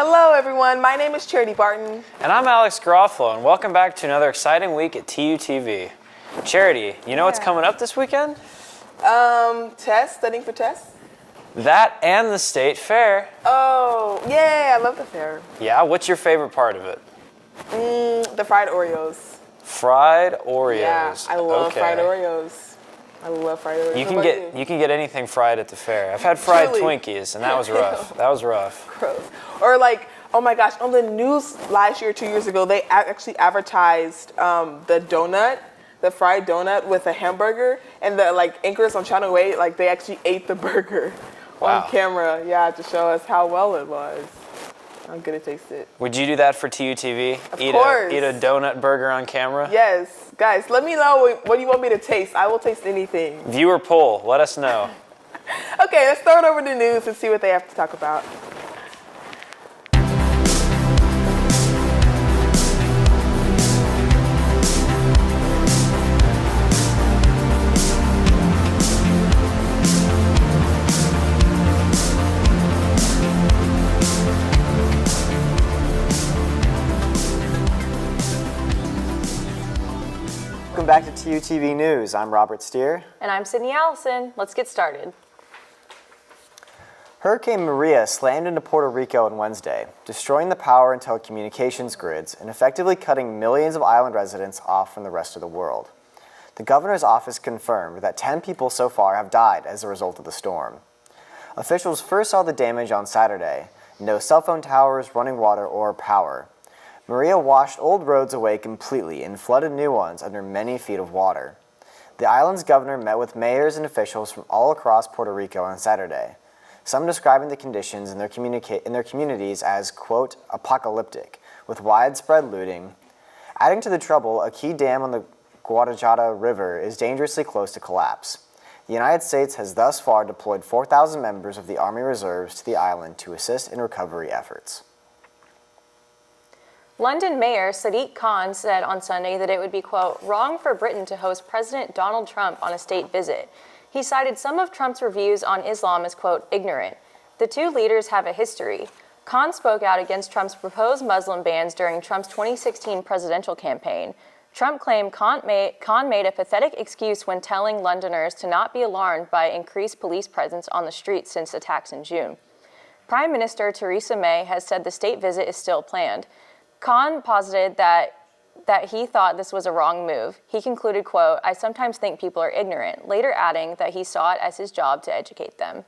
Hello, everyone. My name is Charity Barton. And I'm Alex Garofalo, and welcome back to another exciting week at TUTV. Charity, you know what's coming up this weekend? Studying for tests. That and the state fair. Oh, yay, I love the fair. Yeah, what's your favorite part of it? The fried Oreos. Fried Oreos. Yeah, I love fried Oreos. I love fried Oreos. You can get anything fried at the fair. I've had fried Twinkies, and that was rough. That was rough. Gross. Or like, oh my gosh, on the news last year, 2 years ago, they actually advertised the donut, the fried donut with a hamburger, and the anchors on Channel 8, they actually ate the burger on camera, to show us how well it was. I'm gonna taste it. Would you do that for TUTV? Of course. Eat a donut burger on camera? Yes. Guys, let me know what you want me to taste. I will taste anything. Viewer poll, let us know. Okay, let's throw it over to the news and see what they have to talk about. Welcome back to TUTV News. I'm Robert Steer. And I'm Sydney Allison. Let's get started. Hurricane Maria slammed into Puerto Rico on Wednesday, destroying the power and telecommunications grids and effectively cutting millions of island residents off from the rest of the world. The governor's office confirmed that 10 people so far have died as a result of the storm. Officials first saw the damage on Saturday. No cell phone towers, running water, or power. Maria washed old roads away completely and flooded new ones under many feet of water. The island's governor met with mayors and officials from all across Puerto Rico on Saturday, some describing the conditions in their communities as, quote, apocalyptic, with widespread looting. Adding to the trouble, a key dam on the Guadalajara River is dangerously close to collapse. The United States has thus far deployed 4,000 members of the Army Reserves to the island to assist in recovery efforts. London Mayor Sadiq Khan said on Sunday that it would be, quote, wrong for Britain to host President Donald Trump on a state visit. He cited some of Trump's reviews on Islam as, quote, ignorant. The two leaders have a history. Khan spoke out against Trump's proposed Muslim bans during Trump's 2016 presidential campaign. Trump claimed Khan made a pathetic excuse when telling Londoners to not be alarmed by increased police presence on the streets since attacks in June. Prime Minister Theresa May has said the state visit is still planned. Khan posited that he thought this was a wrong move. He concluded, quote, I sometimes think people are ignorant, later adding that he saw it as his job to educate them.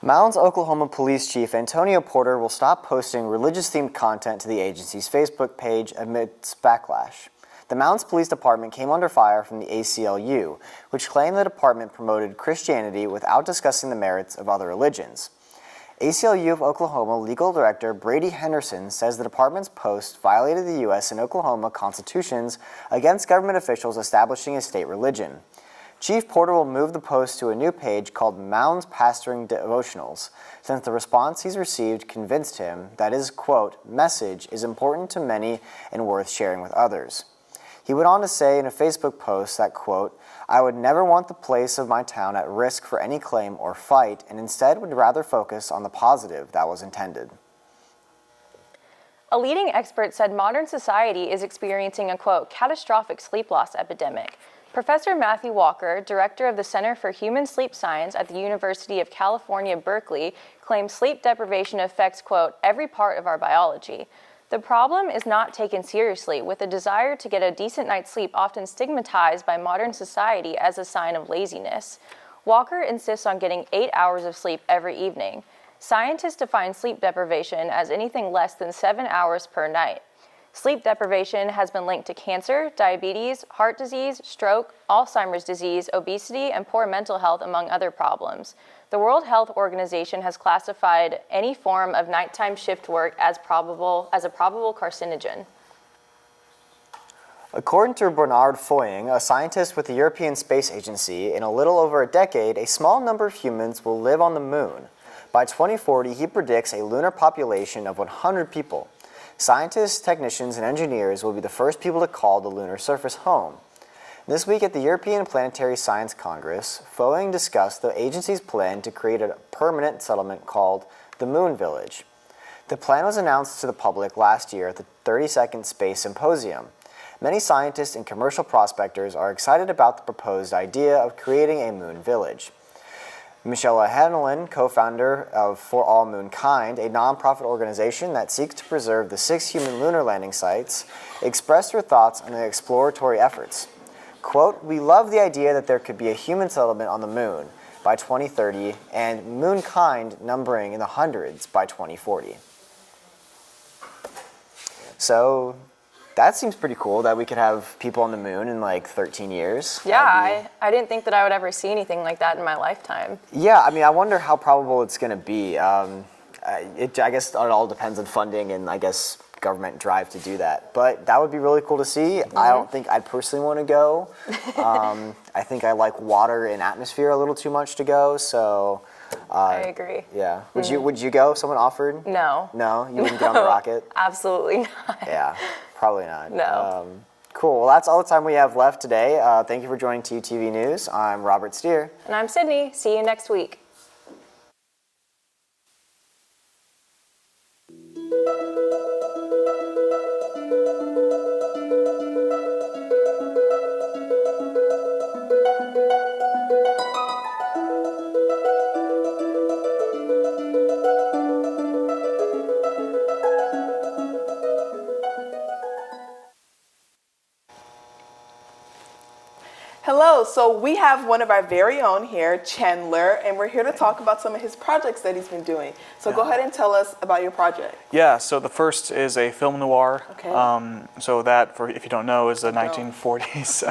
Mound's Oklahoma Police Chief Antonio Porter will stop posting religious-themed content to the agency's Facebook page amidst backlash. The Mounds Police Department came under fire from the ACLU, which claimed the department promoted Christianity without discussing the merits of other religions. ACLU of Oklahoma Legal Director Brady Henderson says the department's post violated the U.S. and Oklahoma constitutions against government officials establishing a state religion. Chief Porter will move the post to a new page called Mounds Pastoring Devotionals, since the response he's received convinced him that his, quote, message is important to many and worth sharing with others. He went on to say in a Facebook post that, quote, I would never want the place of my town at risk for any claim or fight, and instead would rather focus on the positive that was intended. A leading expert said modern society is experiencing a, quote, catastrophic sleep loss epidemic. Professor Matthew Walker, director of the Center for Human Sleep Science at the University of California, Berkeley, claims sleep deprivation affects, quote, every part of our biology. The problem is not taken seriously, with a desire to get a decent night's sleep often stigmatized by modern society as a sign of laziness. Walker insists on getting 8 hours of sleep every evening. Scientists define sleep deprivation as anything less than 7 hours per night. Sleep deprivation has been linked to cancer, diabetes, heart disease, stroke, Alzheimer's disease, obesity, and poor mental health, among other problems. The World Health Organization has classified any form of nighttime shift work as a probable carcinogen. According to Bernard Foying, a scientist with the European Space Agency, in a little over a decade, a small number of humans will live on the moon. By 2040, he predicts a lunar population of 100 people. Scientists, technicians, and engineers will be the first people to call the lunar surface home. This week at the European Planetary Science Congress, Quei discussed the agency's plan to create a permanent settlement called the Moon Village. The plan was announced to the public last year at the 32nd Space Symposium. Many scientists and commercial prospectors are excited about the proposed idea of creating a moon village. Michelle Hanlon, co-founder of For All Moonkind, a nonprofit organization that seeks to preserve the 6 human lunar landing sites, expressed her thoughts on the exploratory efforts. Quote, "We love the idea that there could be a human settlement on the moon by 2030 and moonkind numbering in the hundreds by 2040. So that seems pretty cool that we could have people on the moon in like 13 years. Yeah, I didn't think that I would ever see anything like that in my lifetime. Yeah, I mean, I wonder how probable it's going to be. I guess it all depends on funding and I guess government drive to do that. But that would be really cool to see. I don't think I'd personally want to go. I think I like water and atmosphere a little too much to go. So I agree. yeah, would you go if someone offered? No. No, you wouldn't get on the rocket. Absolutely not. Yeah, probably not. No. Cool. Well, that's all the time we have left today. Thank you for joining TUTV News. I'm Robert Steer. And I'm Sydney. See you next week. Hello, so we have one of our very own here, Chandler, and we're here to talk about some of his projects that he's been doing. So go ahead and tell us about your project. Yeah, so the first is a film noir. Okay. So that, for if you don't know, is a 1940s,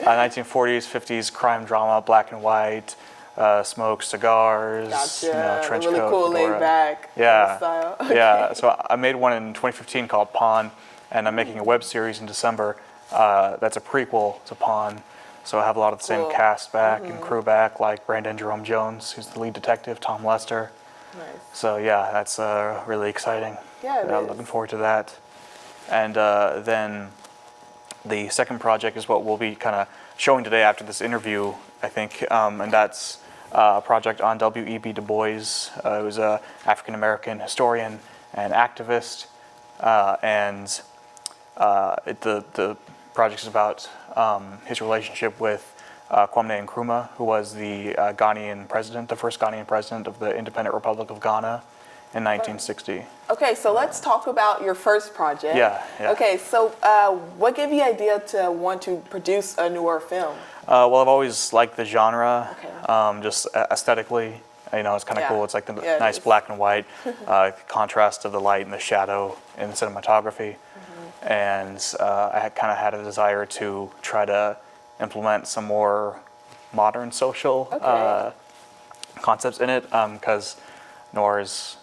50s crime drama, black and white, smoke, cigars, Gotcha. trench really coat, cool, fedora. laid back style. Okay. Yeah. So I made one in 2015 called Pawn, and I'm making a web series in December. That's a prequel to Pawn. So I have a lot of the same Cool. cast back and crew back, like Brandon Jerome Jones, who's the lead detective, Tom Lester. Nice. So yeah, that's really exciting. Yeah, it I'm is. looking forward to that. And then the second project is what we'll be kind of showing today after this interview, I think, and that's a project on W.E.B. Du Bois. He was an African-American historian and activist, and the project is about his relationship with Kwame Nkrumah, who was the Ghanaian president, the first Ghanaian president of the Independent Republic of Ghana in 1960. Okay, so let's talk about your first project. Yeah. Okay, so what gave you the idea to want to produce a noir film? Well, I've always liked the genre, Okay. just aesthetically. It's kind of Yeah. cool. It's like the Yeah, it nice is. black and white contrast of the light and the shadow in cinematography. And I kind of had a desire to try to implement some more modern social Okay. concepts in it, because noir is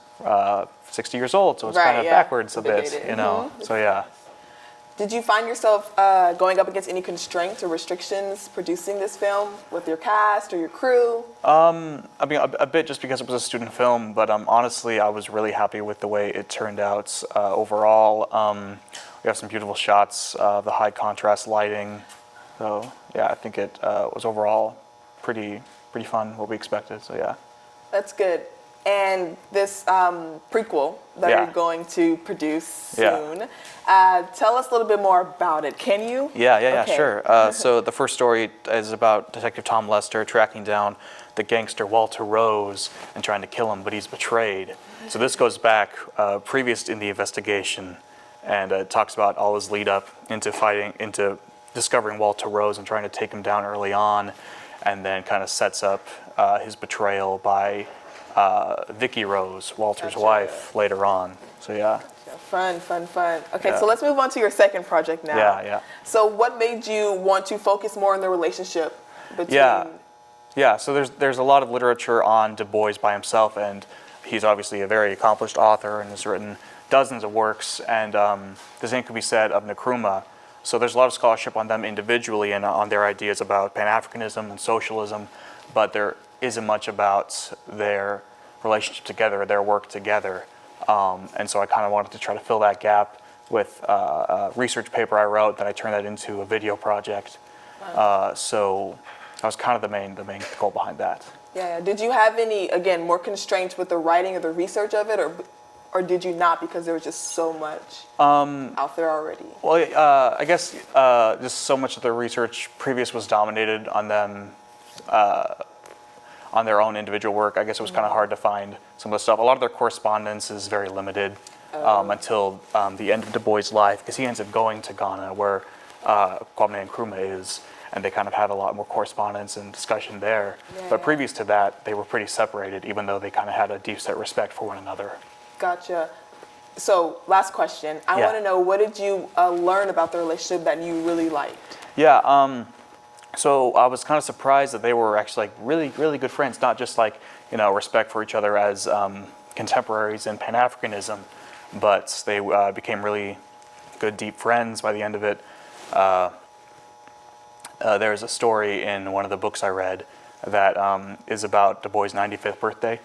60 years old, so it's Right, kind of yeah. backwards a Bit bit, dated. So yeah. Did you find yourself going up against any constraints or restrictions producing this film with your cast or your crew? I mean, a bit just because it was a student film, but honestly, I was really happy with the way it turned out overall. We have some beautiful shots, the high contrast lighting. So yeah, I think it was overall pretty fun, what we expected. So yeah. That's good. And this prequel that Yeah. you're going to produce Yeah. soon, tell us a little bit more about it. Can you? Yeah, Okay. sure. So the first story is about Detective Tom Lester tracking down the gangster Walter Rose and trying to kill him, but he's betrayed. So this goes back previous in the investigation, and it talks about all his lead up into discovering Walter Rose and trying to take him down early on, and then kind of sets up his betrayal by Vicky Rose, Walter's Gotcha. wife, later on. So yeah. Fun. Okay, Yeah. so let's move on to your second project now. Yeah. So what made you want to focus more on the relationship between... Yeah, so there's a lot of literature on Du Bois by himself, and he's obviously a very accomplished author and has written dozens of works, and the same could be said of Nkrumah. So there's a lot of scholarship on them individually and on their ideas about Pan-Africanism and socialism, but there isn't much about their relationship together, their work together. And so I kind of wanted to try to fill that gap with a research paper I wrote, then I turned that into a video project. So that was kind of the main goal behind that. Yeah. Did you have any, again, more constraints with the writing or the research of it, or did you not because there was just so much out there already? Well, I guess just so much of the research previous was dominated on them, on their own individual work. I guess it was kind of hard to find some of the stuff. A lot of their correspondence is very limited until the end of Du Bois' life, because he ends up going to Ghana where Kwame Nkrumah is, and they kind of had a lot more correspondence and discussion there. Yeah. But previous to that, they were pretty separated, even though they kind of had a deep-set respect for one another. Gotcha. So, last question. I Yeah. want to know, what did you learn about the relationship that you really liked? Yeah, so I was kind of surprised that they were actually like really, really good friends, not just like, respect for each other as contemporaries in Pan-Africanism, but they became really good, deep friends by the end of it. There's a story in one of the books I read that is about Du Bois' 95th birthday,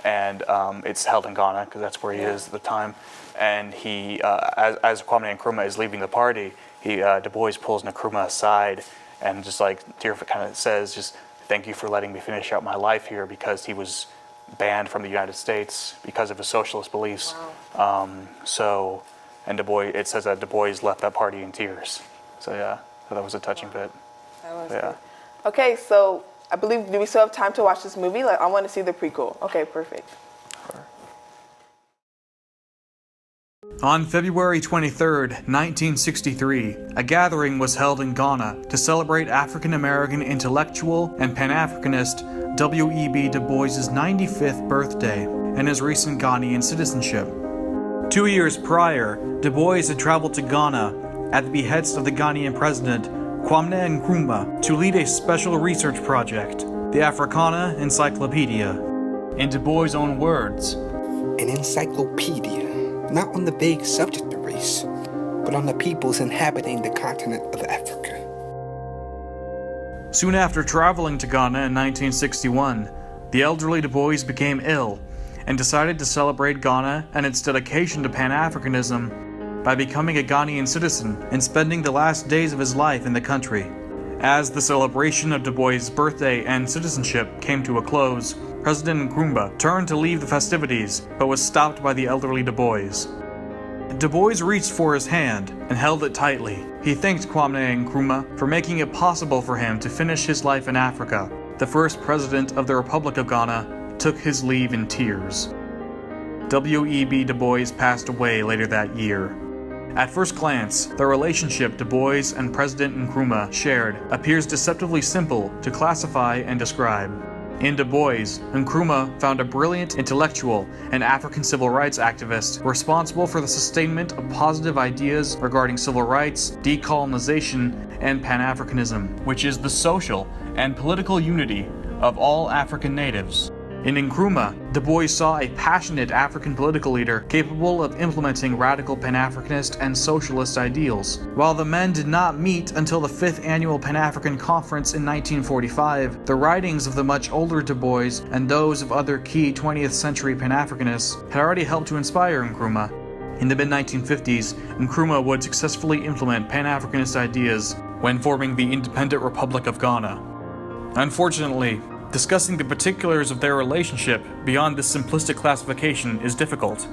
and it's held in Ghana because that's where he is at the time. And he, as Kwame Nkrumah is leaving the party, Du Bois pulls Nkrumah aside and just like kind of says, just thank you for letting me finish out my life here, because he was banned from the United States because of his socialist beliefs. Wow. And Du Bois, it says that Du Bois left that party in tears. So yeah, so that was a touching bit. That was Yeah. good. Okay, so I believe, do we still have time to watch this movie? Like, I want to see the prequel. Okay, perfect. On February 23, 1963, a gathering was held in Ghana to celebrate African-American intellectual and Pan-Africanist W.E.B. Du Bois' 95th birthday and his recent Ghanaian citizenship. 2 years prior, Du Bois had traveled to Ghana at the behest of the Ghanaian president Kwame Nkrumah to lead a special research project, the Africana Encyclopedia. In Du Bois' own words, an encyclopedia, not on the vague subject of race, but on the peoples inhabiting the continent of Africa. soon after traveling to Ghana in 1961, the elderly Du Bois became ill and decided to celebrate Ghana and its dedication to Pan-Africanism by becoming a Ghanaian citizen and spending the last days of his life in the country. As the celebration of Du Bois' birthday and citizenship came to a close, President Nkrumah turned to leave the festivities, but was stopped by the elderly Du Bois. Du Bois reached for his hand and held it tightly. He thanked Kwame Nkrumah for making it possible for him to finish his life in Africa. The first president of the Republic of Ghana took his leave in tears. W.E.B. Du Bois passed away later that year. At first glance, the relationship Du Bois and President Nkrumah shared appears deceptively simple to classify and describe. In Du Bois, Nkrumah found a brilliant intellectual and African civil rights activist responsible for the sustainment of positive ideas regarding civil rights, decolonization, and Pan-Africanism, which is the social and political unity of all African natives. In Nkrumah, Du Bois saw a passionate African political leader capable of implementing radical Pan-Africanist and socialist ideals. While the men did not meet until the 5th Annual Pan-African Conference in 1945, the writings of the much older Du Bois and those of other key 20th century Pan-Africanists had already helped to inspire Nkrumah. In the mid-1950s, Nkrumah would successfully implement Pan-Africanist ideas when forming the Independent Republic of Ghana. Unfortunately, discussing the particulars of their relationship beyond this simplistic classification is difficult.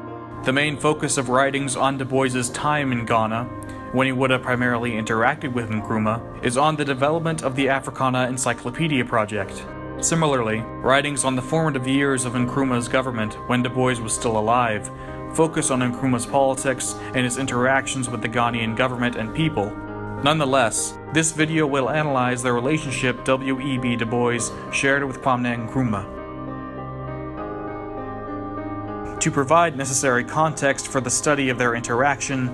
The main focus of writings on Du Bois' time in Ghana, when he would have primarily interacted with Nkrumah, is on the development of the Africana Encyclopedia project. Similarly, writings on the formative years of Nkrumah's government when Du Bois was still alive focus on Nkrumah's politics and his interactions with the Ghanaian government and people. Nonetheless, this video will analyze the relationship W.E.B. Du Bois shared with Kwame Nkrumah. To provide necessary context for the study of their interaction,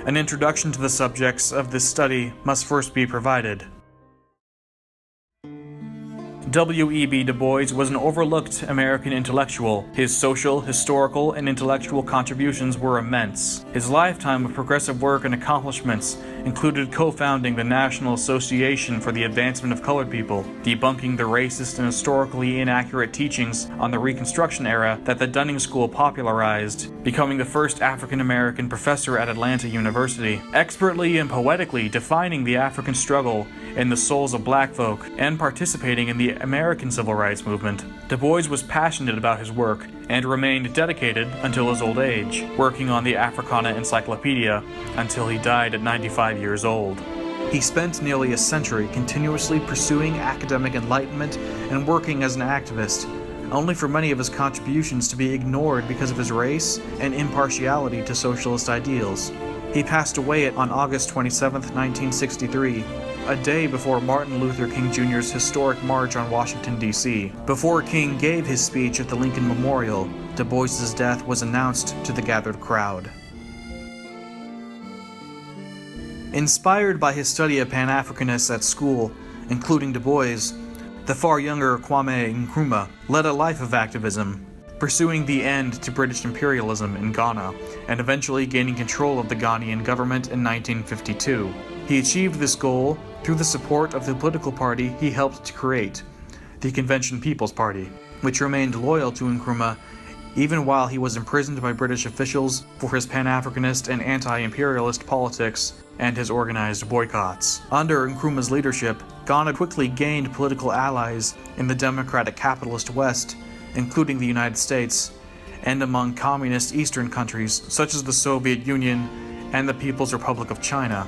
an introduction to the subjects of this study must first be provided. W.E.B. Du Bois was an overlooked American intellectual. His social, historical, and intellectual contributions were immense. His lifetime of progressive work and accomplishments included co-founding the National Association for the Advancement of Colored People, debunking the racist and historically inaccurate teachings on the Reconstruction era that the Dunning School popularized, becoming the first African-American professor at Atlanta University, expertly and poetically defining the African struggle in the souls of black folk, and participating in the American Civil Rights Movement. Du Bois was passionate about his work and remained dedicated until his old age, working on the Africana Encyclopedia until he died at 95 years old. He spent nearly a century continuously pursuing academic enlightenment and working as an activist, only for many of his contributions to be ignored because of his race and impartiality to socialist ideals. He passed away on August 27, 1963, a day before Martin Luther King Jr.'s historic march on Washington, D.C. Before King gave his speech at the Lincoln Memorial, Du Bois's death was announced to the gathered crowd. Inspired by his study of Pan-Africanists at school, including Du Bois, the far younger Kwame Nkrumah led a life of activism, pursuing the end to British imperialism in Ghana, and eventually gaining control of the Ghanaian government in 1952. He achieved this goal through the support of the political party he helped to create, the Convention People's Party, which remained loyal to Nkrumah even while he was imprisoned by British officials for his Pan-Africanist and anti-imperialist politics and his organized boycotts. Under Nkrumah's leadership, Ghana quickly gained political allies in the democratic capitalist West, including the United States, and among communist Eastern countries such as the Soviet Union and the People's Republic of China.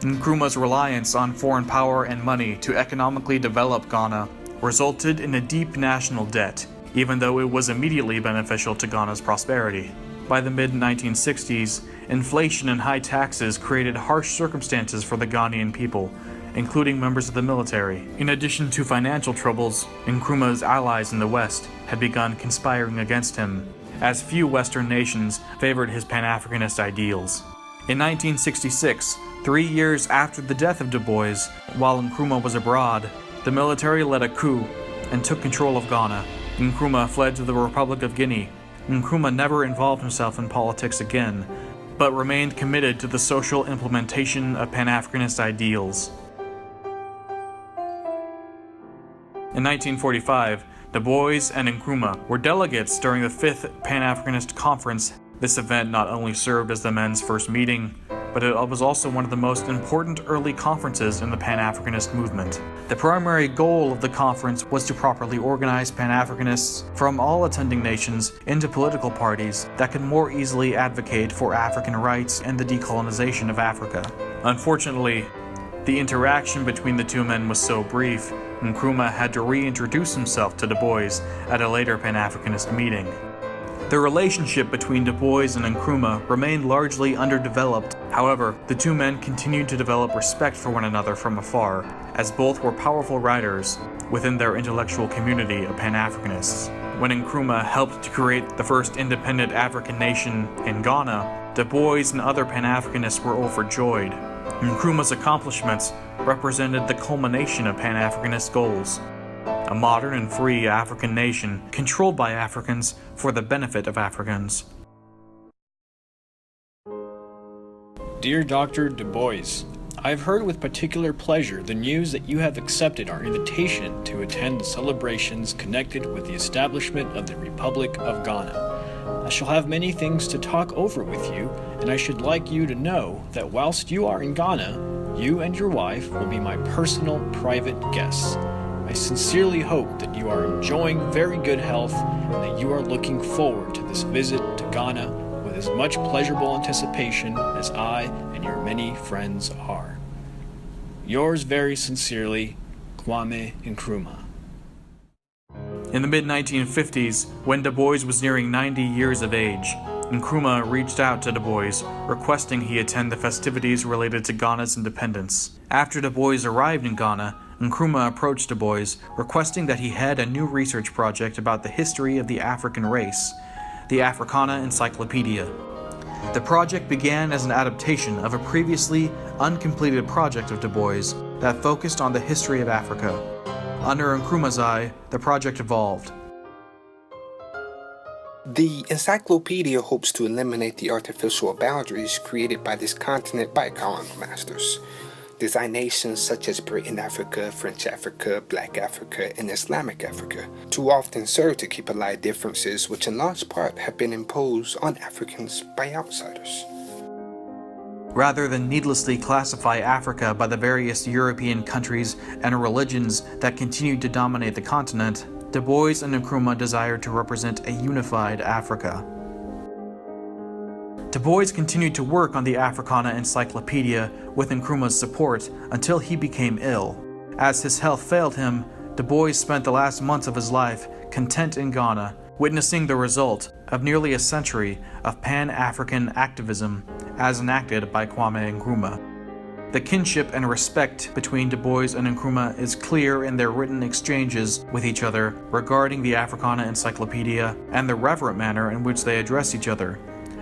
Nkrumah's reliance on foreign power and money to economically develop Ghana resulted in a deep national debt, even though it was immediately beneficial to Ghana's prosperity. By the mid-1960s, inflation and high taxes created harsh circumstances for the Ghanaian people, including members of the military. In addition to financial troubles, Nkrumah's allies in the West had begun conspiring against him, as few Western nations favored his Pan-Africanist ideals. In 1966, 3 years after the death of Du Bois, while Nkrumah was abroad, the military led a coup and took control of Ghana. Nkrumah fled to the Republic of Guinea. Nkrumah never involved himself in politics again, but remained committed to the social implementation of Pan-Africanist ideals. In 1945, Du Bois and Nkrumah were delegates during the 5th Pan-Africanist Conference. This event not only served as the men's first meeting, but it was also one of the most important early conferences in the Pan-Africanist movement. The primary goal of the conference was to properly organize Pan-Africanists from all attending nations into political parties that could more easily advocate for African rights and the decolonization of Africa. Unfortunately, the interaction between the two men was so brief, Nkrumah had to reintroduce himself to Du Bois at a later Pan-Africanist meeting. The relationship between Du Bois and Nkrumah remained largely underdeveloped. However, the two men continued to develop respect for one another from afar, as both were powerful writers within their intellectual community of Pan-Africanists. When Nkrumah helped to create the first independent African nation in Ghana, Du Bois and other Pan-Africanists were overjoyed. Nkrumah's accomplishments represented the culmination of Pan-Africanist goals, a modern and free African nation controlled by Africans for the benefit of Africans. Dear Dr. Du Bois, I have heard with particular pleasure the news that you have accepted our invitation to attend the celebrations connected with the establishment of the Republic of Ghana. I shall have many things to talk over with you, and I should like you to know that whilst you are in Ghana, you and your wife will be my personal private guests. I sincerely hope that you are enjoying very good health and that you are looking forward to this visit to Ghana with as much pleasurable anticipation as I and your many friends are. Yours very sincerely, Kwame Nkrumah. In the mid-1950s, when Du Bois was nearing 90 years of age, Nkrumah reached out to Du Bois, requesting he attend the festivities related to Ghana's independence. After Du Bois arrived in Ghana, Nkrumah approached Du Bois, requesting that he head a new research project about the history of the African race, the Africana Encyclopedia. The project began as an adaptation of a previously uncompleted project of Du Bois that focused on the history of Africa. Under Nkrumah's eye, the project evolved. The encyclopedia hopes to eliminate the artificial boundaries created by this continent by colonial masters. Designations such as Britain Africa, French Africa, Black Africa, and Islamic Africa too often serve to keep alive differences which in large part have been imposed on Africans by outsiders. Rather than needlessly classify Africa by the various European countries and religions that continued to dominate the continent, Du Bois and Nkrumah desired to represent a unified Africa. Du Bois continued to work on the Africana Encyclopedia with Nkrumah's support until he became ill. As his health failed him, Du Bois spent the last months of his life content in Ghana, witnessing the result of nearly a century of Pan-African activism as enacted by Kwame Nkrumah. The kinship and respect between Du Bois and Nkrumah is clear in their written exchanges with each other regarding the Africana Encyclopedia and the reverent manner in which they address each other,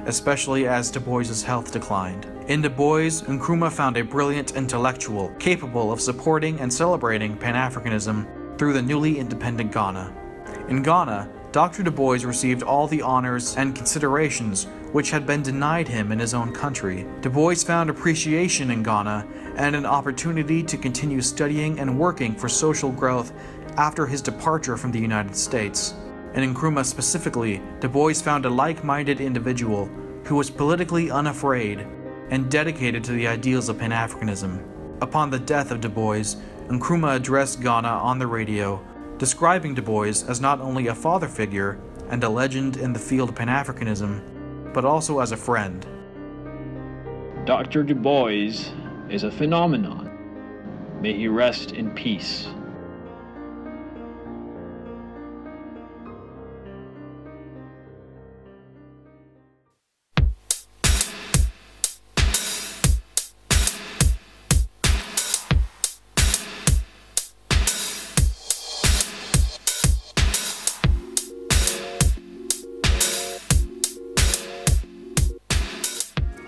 especially as Du Bois's health declined. In Du Bois, Nkrumah found a brilliant intellectual capable of supporting and celebrating Pan-Africanism through the newly independent Ghana. In Ghana, Dr. Du Bois received all the honors and considerations which had been denied him in his own country. Du Bois found appreciation in Ghana and an opportunity to continue studying and working for social growth after his departure from the United States. In Nkrumah specifically, Du Bois found a like-minded individual who was politically unafraid and dedicated to the ideals of Pan-Africanism. Upon the death of Du Bois, Nkrumah addressed Ghana on the radio, describing Du Bois as not only a father figure and a legend in the field of Pan-Africanism, but also as a friend. Dr. Du Bois is a phenomenon. May he rest in peace.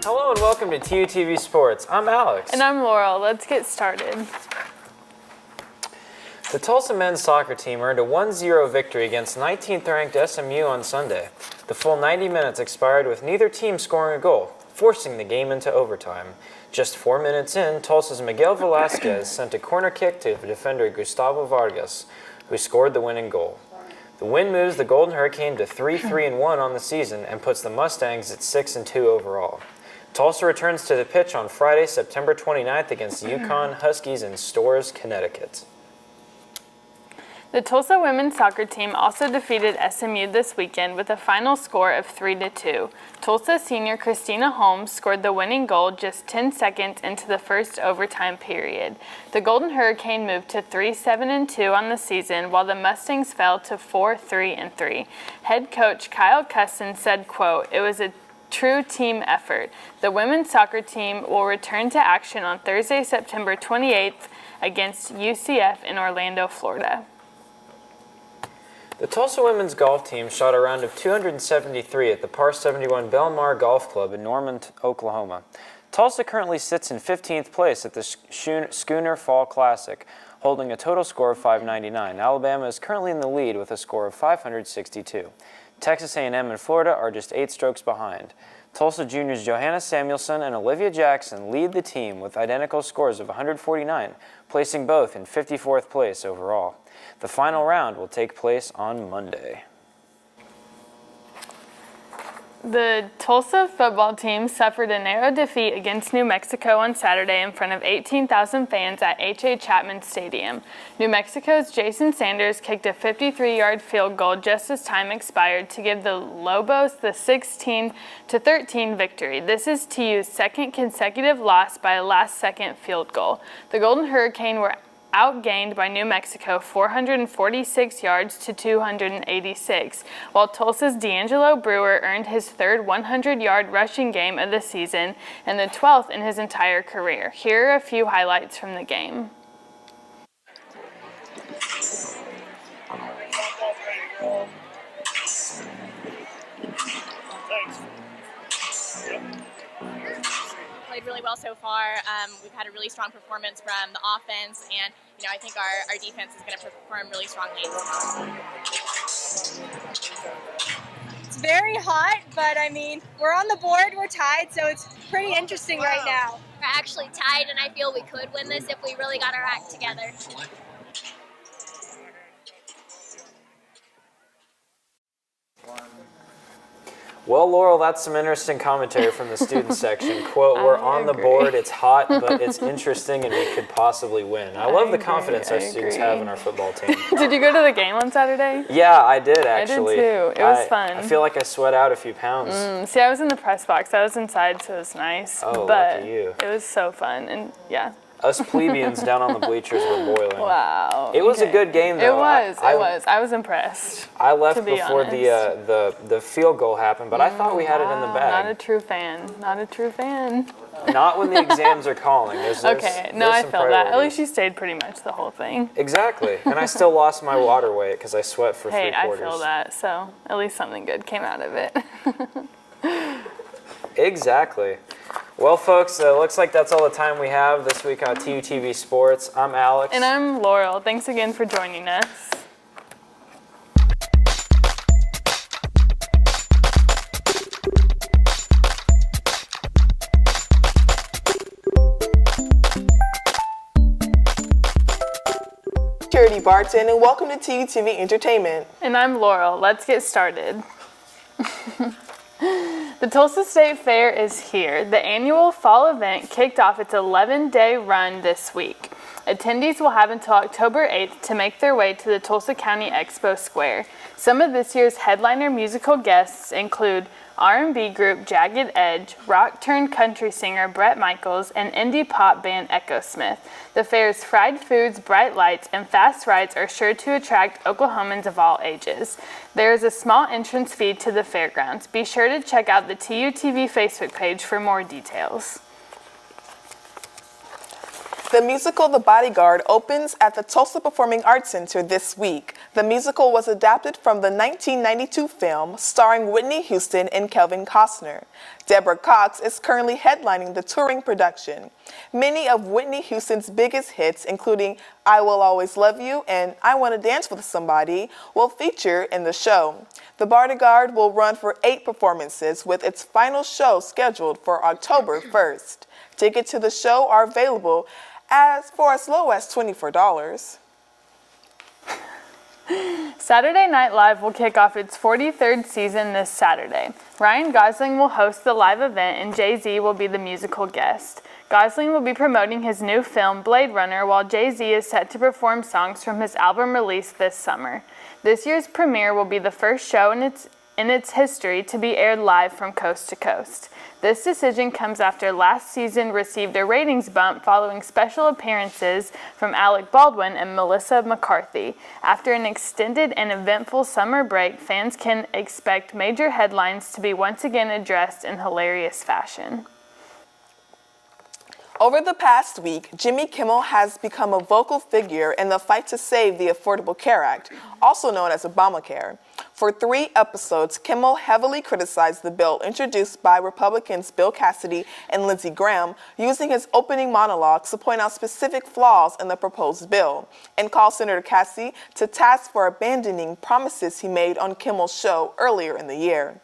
Hello and welcome to TUTV Sports. I'm Alex. And I'm Laurel. Let's get started. The Tulsa men's soccer team earned a 1-0 victory against 19th-ranked SMU on Sunday. The full 90 minutes expired with neither team scoring a goal, forcing the game into overtime. Just 4 minutes in, Tulsa's Miguel Velasquez sent a corner kick to defender Gustavo Vargas, who scored the winning goal. The win moves the Golden Hurricane to 3-3-1 on the season and puts the Mustangs at 6-2 overall. Tulsa returns to the pitch on Friday, September 29th against the Yukon Huskies in Storrs, Connecticut. The Tulsa women's soccer team also defeated SMU this weekend with a final score of 3-2. Tulsa senior Christina Holmes scored the winning goal just 10 seconds into the first overtime period. The Golden Hurricane moved to 3-7-2 on the season, while the Mustangs fell to 4-3-3. Head coach Kyle Cusson said, quote, "It was a true team effort. The women's soccer team will return to action on Thursday, September 28th against UCF in Orlando, Florida." The Tulsa women's golf team shot a round of 273 at the Par 71 Belmar Golf Club in Norman, Oklahoma. Tulsa currently sits in 15th place at the Schooner Fall Classic, holding a total score of 599. Alabama is currently in the lead with a score of 562. Texas A&M and Florida are just 8 strokes behind. Tulsa juniors Johanna Samuelson and Olivia Jackson lead the team with identical scores of 149, placing both in 54th place overall. The final round will take place on Monday. The Tulsa football team suffered a narrow defeat against New Mexico on Saturday in front of 18,000 fans at H.A. Chapman Stadium. New Mexico's Jason Sanders kicked a 53-yard field goal just as time expired to give the Lobos the 16-13 victory. This is TU's second consecutive loss by a last-second field goal. The Golden Hurricane were outgained by New Mexico 446 yards to 286, while Tulsa's D'Angelo Brewer earned his third 100-yard rushing game of the season and the 12th in his entire career. Here are a few highlights from the game. Played really well so far. We've had a really strong performance from the offense, and I think our defense is going to perform really strongly. It's very hot, but I mean, we're on the board, we're tied, so it's pretty interesting right now. We're actually tied, and I feel we could win this if we really got our act together. Well, Laurel, that's some interesting commentary from the student section. Quote, we're on the board, it's hot, but it's interesting and we could possibly win. I love the confidence our students have in our football team. Did you go to the game on Saturday? Yeah, I did actually. I did too. It was fun. I feel like I sweat out a few pounds. See, I was in the press box. I was inside, so it was nice. Oh, but lucky you. It was so fun, and yeah. Us plebeians down on the bleachers were boiling. Wow. It was a good game, though. It was. I was impressed. I left to be before honest. the field goal happened, but I thought we had it in the bag. Not a true fan. Not a true fan. Not when the exams are calling. Okay, no, I felt that. At least you stayed pretty much the whole thing. Exactly, and I still lost my water weight because I sweat for 3 quarters. I feel that, so at least something good came out of it. Exactly. Well, folks, looks like that's all the time we have this week on TUTV Sports. I'm Alex. And I'm Laurel. Thanks again for joining us. Charity Barton, and welcome to TUTV Entertainment. And I'm Laurel. Let's get started. The Tulsa State Fair is here. The annual fall event kicked off its 11-day run this week. Attendees will have until October 8th to make their way to the Tulsa County Expo Square. Some of this year's headliner musical guests include R&B group Jagged Edge, rock-turned-country singer Bret Michaels, and indie pop band Echo Smith. The fair's fried foods, bright lights, and fast rides are sure to attract Oklahomans of all ages. There is a small entrance fee to the fairgrounds. Be sure to check out the TUTV Facebook page for more details. The musical The Bodyguard opens at the Tulsa Performing Arts Center this week. The musical was adapted from the 1992 film starring Whitney Houston and Kelvin Costner. Deborah Cox is currently headlining the touring production. Many of Whitney Houston's biggest hits, including I Will Always Love You and I Want to Dance with Somebody, will feature in the show. The Bodyguard will run for 8 performances, with its final show scheduled for October 1st. Tickets to the show are available for as low as $24. Saturday Night Live will kick off its 43rd season this Saturday. Ryan Gosling will host the live event and Jay-Z will be the musical guest. Gosling will be promoting his new film, Blade Runner, while Jay-Z is set to perform songs from his album released this summer. This year's premiere will be the first show in its history to be aired live from coast to coast. This decision comes after last season received a ratings bump following special appearances from Alec Baldwin and Melissa McCarthy. After an extended and eventful summer break, fans can expect major headlines to be once again addressed in hilarious fashion. Over the past week, Jimmy Kimmel has become a vocal figure in the fight to save the Affordable Care Act, also known as Obamacare. For 3 episodes, Kimmel heavily criticized the bill introduced by Republicans Bill Cassidy and Lindsey Graham, using his opening monologues to point out specific flaws in the proposed bill, and called Senator Cassidy to task for abandoning promises he made on Kimmel's show earlier in the year.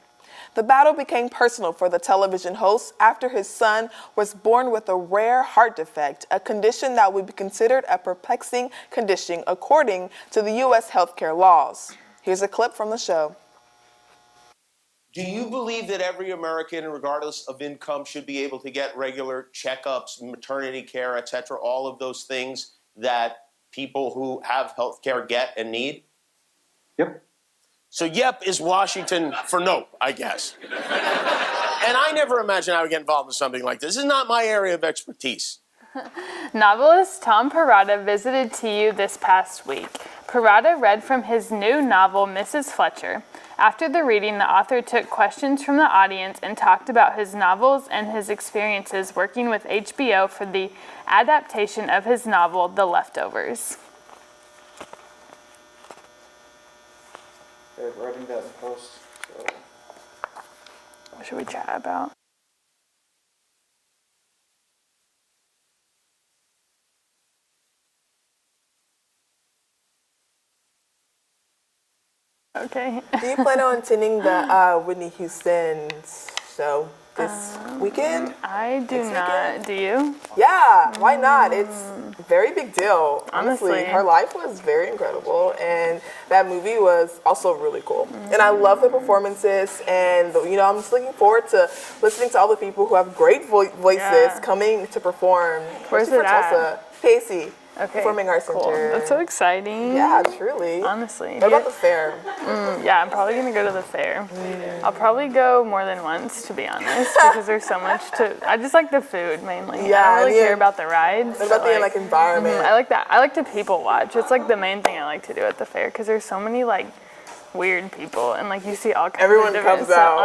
The battle became personal for the television host after his son was born with a rare heart defect, a condition that would be considered a perplexing condition according to the U.S. healthcare laws. Here's a clip from the show. Do you believe that every American, regardless of income, should be able to get regular checkups, maternity care, et cetera, all of those things that people who have health care get and need? Yep. So yep is Washington for nope, I guess. And I never imagined I would get involved in something like this. This is not my area of expertise. Novelist Tom Perrotta visited TU this past week. Perrotta read from his new novel, Mrs. Fletcher. After the reading, the author took questions from the audience and talked about his novels and his experiences working with HBO for the adaptation of his novel, The Leftovers. They're writing that in post. So. What should we chat about? Okay. Do you plan on attending the Whitney Houston show this weekend? I do Next not. weekend? Do you? Yeah, why not? It's a very big deal. Honestly, Honestly. her life was very incredible, and that movie was also really cool. And I love the performances, and I'm just looking forward to listening to all the people who have great voices coming to perform. Where's especially it for at? Tulsa. Pacey. Okay. Performing Arts Cool. Center. That's so exciting. Yeah, truly. Honestly. What about the fair? Yeah, I'm probably gonna go to the fair. I'll probably go more than once, to be honest, because there's so much to. I just like the food mainly. Yeah, I don't really yeah. care about the rides. What about the environment? I like that. I like to people watch. It's like the main thing I like to do at the fair because there's so many like weird people and like you see all kinds Everyone of different comes out.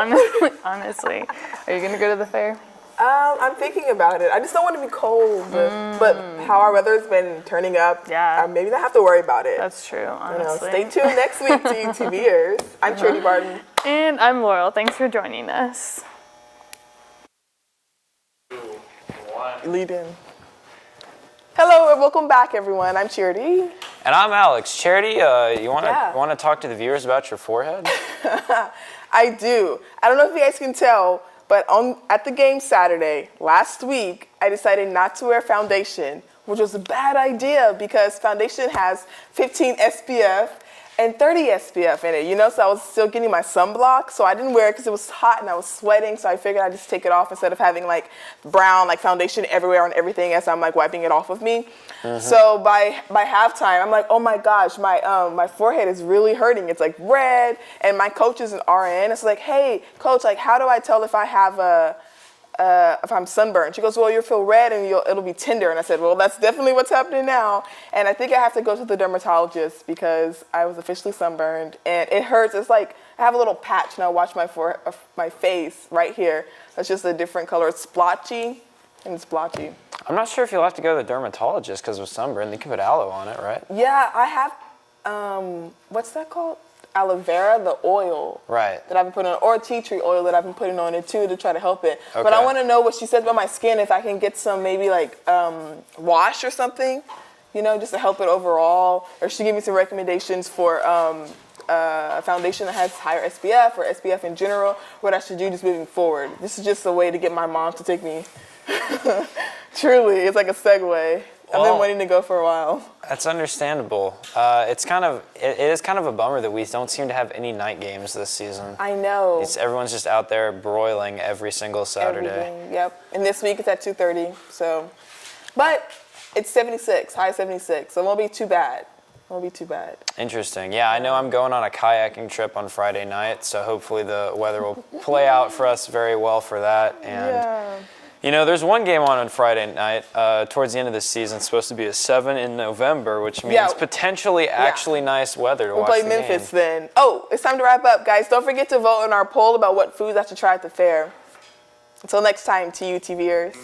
Honestly, are you gonna go to the fair? I'm thinking about it. I just don't want to be cold, but how our weather's been turning up, maybe not have to worry about it. That's true, honestly. Stay tuned next week to UTVers. I'm Charity Barton. And I'm Laurel. Thanks for joining us. Lead in. Hello and welcome back, everyone. I'm Charity. And I'm Alex. Charity, you want to talk to the viewers about your forehead? I do. I don't know if you guys can tell, but at the game Saturday, last week, I decided not to wear foundation, which was a bad idea because foundation has 15 SPF and 30 SPF in it, so I was still getting my sunblock, so I didn't wear it because it was hot and I was sweating, so I figured I'd just take it off instead of having like brown foundation everywhere on everything as I'm wiping it off of me. So by halftime, I'm like, oh my gosh, my forehead is really hurting. It's red, and my coach is an RN. It's like, hey, coach, how do I tell if I have if I'm sunburned? She goes, well, you'll feel red and it'll be tender. And I said, well, that's definitely what's happening now. And I think I have to go to the dermatologist because I was officially sunburned and it hurts. It's like I have a little patch now. Watch my face right here. That's just a different color. It's splotchy and it's blotchy. I'm not sure if you'll have to go to the dermatologist because of sunburn. They can put aloe on it, right? Yeah, I have, what's that called? Aloe vera, the oil that I've been putting on, or tea tree oil that I've been putting on it too to try to help it. Okay. But I want to know what she says about my skin, if I can get some maybe wash or something, just to help it overall. Or she gave me some recommendations for a foundation that has higher SPF or SPF in general, what I should do just moving forward. This is just a way to get my mom to take me. Truly, it's like a segue. I've been waiting to go for a while. That's understandable. It is kind of a bummer that we don't seem to have any night games this season. I know. Everyone's just out there broiling every single Saturday. Everything, yep. And this week it's at 2:30. So, but it's 76, high 76. So it won't be too bad. Interesting. Yeah, I know I'm going on a kayaking trip on Friday night, so hopefully the weather will play out for us very well for that. And there's one game on Friday night towards the end of the season. It's supposed to be a 7 in November, which means potentially actually nice weather to watch We'll the play Memphis game. then. Oh, it's time to wrap up, guys. Don't forget to vote on our poll about what foods I should try at the fair. Until next time, TUTVers.